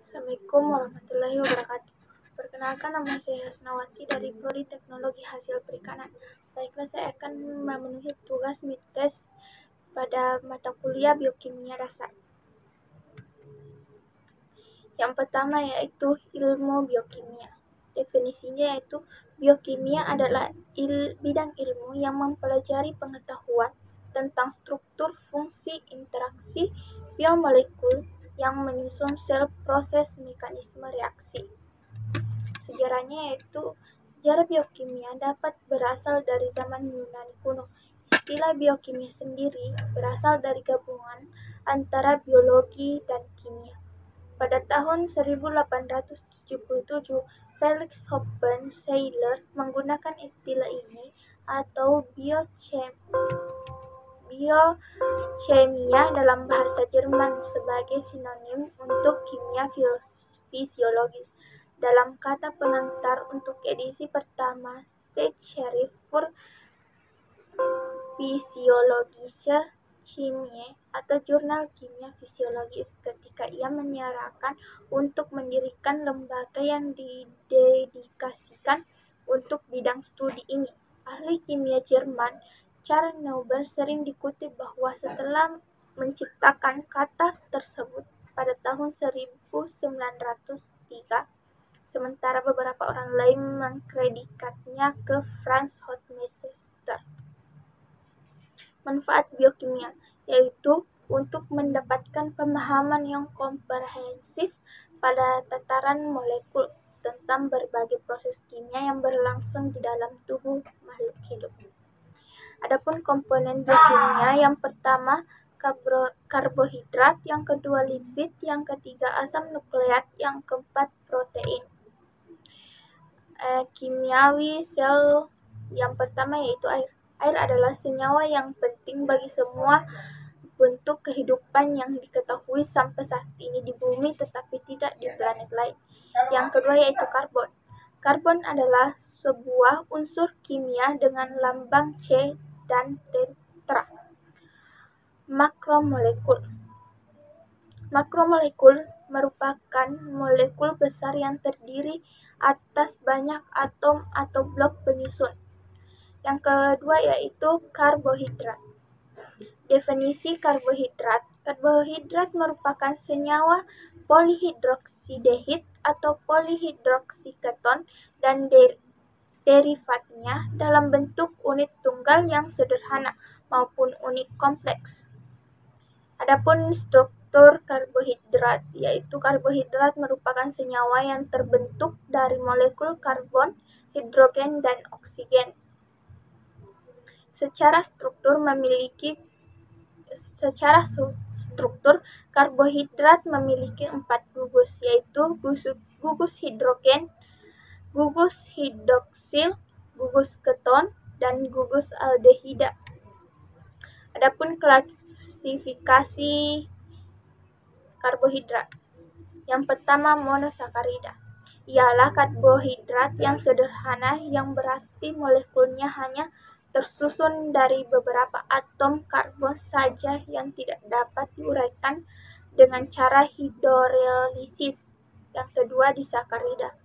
Assalamualaikum warahmatullahi wabarakatuh. Perkenalkan, nama saya Hasnawati dari Prodi Teknologi Hasil Perikanan. Baiklah, saya akan memenuhi tugas midtest pada mata kuliah Biokimia Dasar. Yang pertama yaitu ilmu biokimia. Definisinya yaitu biokimia adalah bidang ilmu yang mempelajari pengetahuan tentang struktur, fungsi, interaksi biomolekul yang menyusun sel, proses, mekanisme reaksi. Sejarahnya yaitu sejarah biokimia dapat berasal dari zaman Yunani kuno. Istilah biokimia sendiri berasal dari gabungan antara biologi dan kimia. Pada tahun 1877, Felix Hoffmann-Seyler menggunakan istilah ini atau biokimia dalam bahasa Jerman sebagai sinonim untuk kimia fisiologis. Dalam kata pengantar untuk edisi pertama Zeitschrift für Physiologische Chemie atau Jurnal Kimia Fisiologis, ketika ia menyarankan untuk mendirikan lembaga yang didedikasikan untuk bidang studi ini. Ahli kimia Jerman Charles Neuber sering dikutip bahwa setelah menciptakan kata tersebut pada tahun 1903, sementara beberapa orang lain mengkreditkannya ke Franz Hofmeister. Manfaat biokimia yaitu untuk mendapatkan pemahaman yang komprehensif pada tataran molekul tentang berbagai proses kimia yang berlangsung di dalam tubuh makhluk hidup. Adapun komponen biokimia, yang pertama karbohidrat, yang kedua lipid, yang ketiga asam nukleat, yang keempat protein. Kimiawi sel yang pertama yaitu air. Air adalah senyawa yang penting bagi semua bentuk kehidupan yang diketahui sampai saat ini di bumi tetapi tidak di planet lain. Yang kedua yaitu karbon. Karbon adalah sebuah unsur kimia dengan lambang C dan tetra. Makromolekul. Makromolekul merupakan molekul besar yang terdiri atas banyak atom atau blok penyusun. Yang kedua yaitu karbohidrat. Definisi karbohidrat. Karbohidrat merupakan senyawa polihidroksidehid atau polihidroksiketon dan derivatnya dalam bentuk unit tunggal yang sederhana maupun unit kompleks. Adapun struktur karbohidrat, yaitu karbohidrat merupakan senyawa yang terbentuk dari molekul karbon, hidrogen, dan oksigen. Secara struktur karbohidrat memiliki 4 gugus, yaitu gugus hidrogen, gugus hidroksil, gugus keton, dan gugus aldehida. Adapun klasifikasi karbohidrat. Yang pertama, monosakarida. Ialah karbohidrat yang sederhana yang berarti molekulnya hanya tersusun dari beberapa atom karbon saja yang tidak dapat diuraikan dengan cara hidrolisis. Yang kedua, disakarida.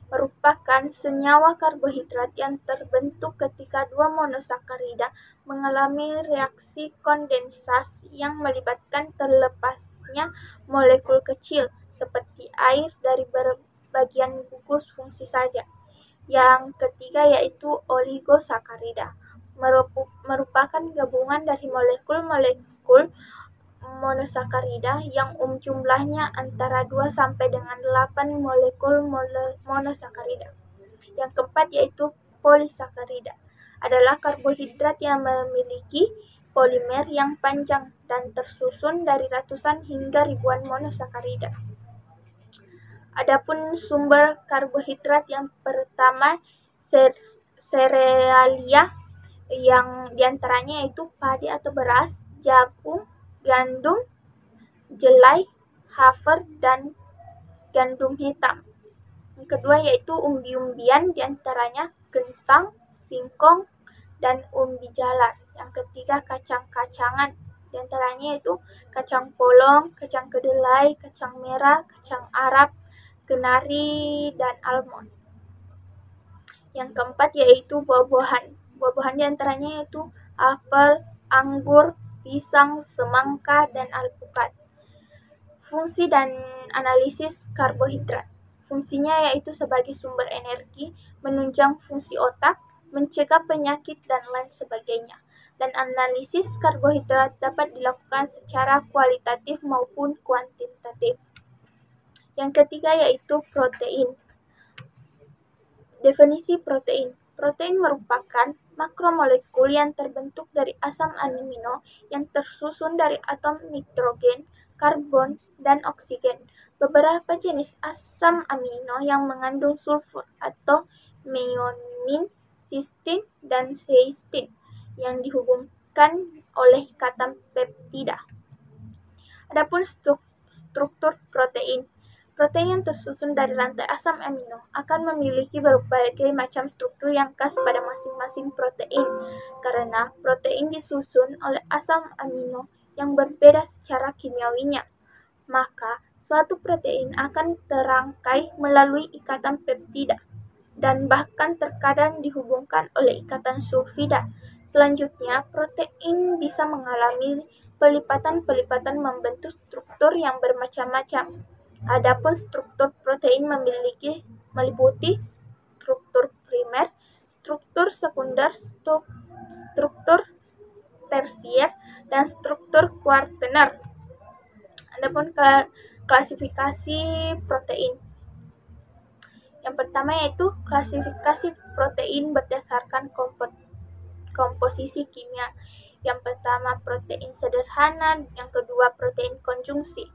Merupakan senyawa karbohidrat yang terbentuk ketika dua monosakarida mengalami reaksi kondensasi yang melibatkan terlepasnya molekul kecil seperti air dari bagian gugus fungsi saja. Yang ketiga yaitu oligosakarida. Merupakan gabungan dari molekul-molekul monosakarida yang jumlahnya antara 2 sampai dengan 8 molekul monosakarida. Yang keempat yaitu polisakarida. Adalah karbohidrat yang memiliki polimer yang panjang dan tersusun dari ratusan hingga ribuan monosakarida. Adapun sumber karbohidrat, yang pertama serealia, yang diantaranya yaitu padi atau beras, jagung, gandum, jelai, hafer, dan gandum hitam. Yang kedua yaitu umbi-umbian, diantaranya kentang, singkong, dan umbi jalar. Yang ketiga kacang-kacangan, Di antaranya yaitu kacang polong, kacang kedelai, kacang merah, kacang Arab, kenari, dan almond. Yang keempat yaitu buah-buahan. Buah-buahan di antaranya yaitu apel, anggur, pisang, semangka, dan alpukat. Fungsi dan analisis karbohidrat. Fungsinya yaitu sebagai sumber energi, menunjang fungsi otak, mencegah penyakit, dan lain sebagainya. Dan analisis karbohidrat dapat dilakukan secara kualitatif maupun kuantitatif. Yang ketiga yaitu protein. Definisi protein. Protein merupakan makromolekul yang terbentuk dari asam amino yang tersusun dari atom nitrogen, karbon, dan oksigen. Beberapa jenis asam amino yang mengandung sulfur atau methionine, cysteine, dan cysteine yang dihubungkan oleh ikatan peptida. Adapun struktur protein. Protein yang tersusun dari rantai asam amino akan memiliki berbagai macam struktur yang khas pada masing-masing protein, karena protein disusun oleh asam amino yang berbeda secara kimiawinya. Maka, suatu protein akan terangkai melalui ikatan peptida, dan bahkan terkadang dihubungkan oleh ikatan sulfida. Selanjutnya, protein bisa mengalami pelipatan-pelipatan membentuk struktur yang bermacam-macam. Adapun struktur protein meliputi struktur primer, struktur sekunder, struktur tersier, dan struktur kuartener. Adapun klasifikasi protein. Yang pertama yaitu klasifikasi protein berdasarkan komposisi kimia. Yang pertama protein sederhana, yang kedua protein konjungsi.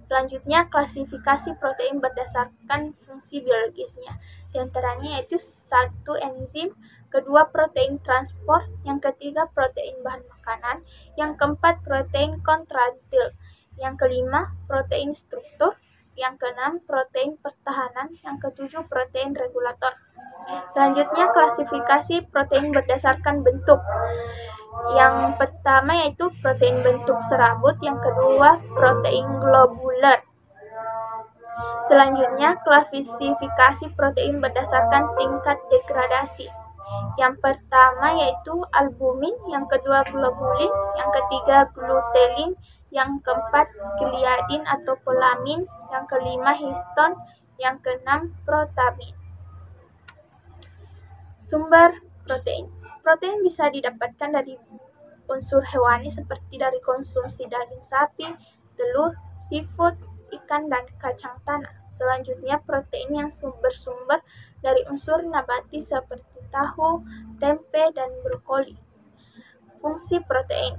Selanjutnya, klasifikasi protein berdasarkan fungsi biologisnya. Di antaranya yaitu 1. Enzim, kedua protein transport, yang ketiga protein bahan makanan, yang keempat protein kontrantil, yang kelima protein struktur, yang keenam protein pertahanan, yang ketujuh protein regulator. Selanjutnya, klasifikasi protein berdasarkan bentuk. Yang pertama yaitu protein bentuk serabut, yang kedua protein globuler. Selanjutnya, klasifikasi protein berdasarkan tingkat degradasi. Yang pertama yaitu albumin, yang kedua globulin, yang ketiga glutein, yang keempat gliadin atau polamin, yang kelima histon, yang keenam protamin. Sumber protein. Protein bisa didapatkan dari unsur hewani seperti dari konsumsi daging sapi, telur, seafood, ikan, dan kacang tanah. Selanjutnya, protein yang bersumber dari unsur nabati seperti tahu, tempe, dan brokoli. Fungsi protein.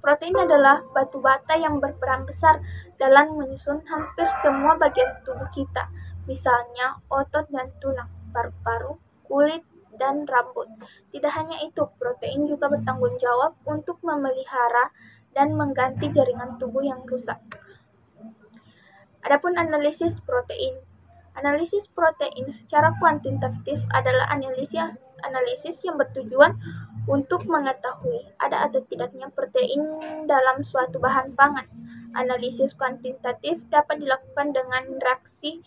Protein adalah batu bata yang berperan besar dalam menyusun hampir semua bagian tubuh kita, misalnya otot dan tulang, paru-paru, kulit, dan rambut. Tidak hanya itu, protein juga bertanggung jawab untuk memelihara dan mengganti jaringan tubuh yang rusak. Adapun analisis protein. Analisis protein secara kuantitatif adalah analisis yang bertujuan untuk mengetahui ada atau tidaknya protein dalam suatu bahan pangan. Analisis kuantitatif dapat dilakukan dengan reaksi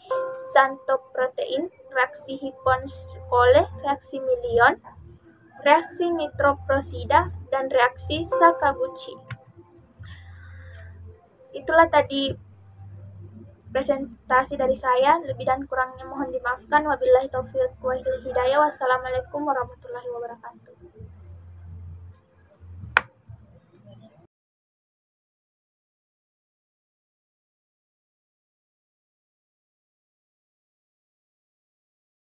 xanthoprotein, reaksi Hipponcole, reaksi Million, reaksi nitroprosida, dan reaksi Sakaguchi. Itulah tadi presentasi dari saya. Lebih dan kurangnya mohon dimaafkan. Wabillahi taufiq wal hidayah. Wassalamualaikum warahmatullahi wabarakatuh.